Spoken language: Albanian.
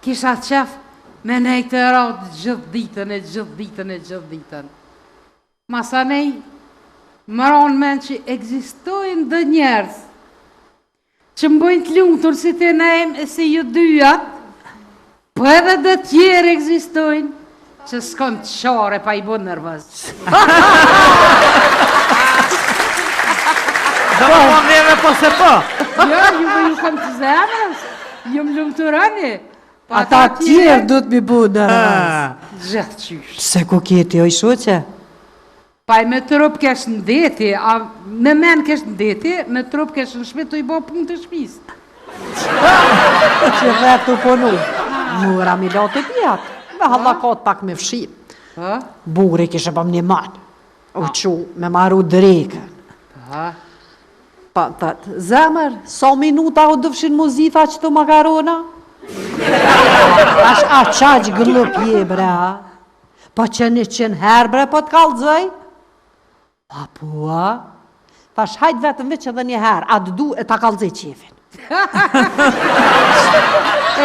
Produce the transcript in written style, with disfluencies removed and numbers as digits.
kisha qef me nej të ratë gjithë ditën. Masa nej, më ronë men që egzistojnë dhe njerës, që mbojnë të lumëtur si të nejmë e si ju dyjat, po edhe dhe tjerë egzistojnë, që s'kon të qare pa i bo nërvëz. Dhe më më neve po se po. Jo, ju kom të zemrës, ju më lumëturani. Ata tjerë du të mi bu nërvëz. Gjithë qysh. Se ku kjeti o i shoqe? Pa i me trup kesh në deti, me men kesh në deti, me trup kesh në shpi të i bo punë të shpis. Që vetë të punu. Mura mi lo të pjatë, me hallakot pak me fshim. Buri kishe pëm një manë, u qu me maru drejkën. Pa të të zemër, sa minuta u dëfshin muzita që të makarona? Ash a qaq glup je bre, ha? Pa që 100 herë bre po të kalëzoj? Pa pua? Thash hajt vetëm veç edhe një herë, a të du e ta kalëzoj qefin.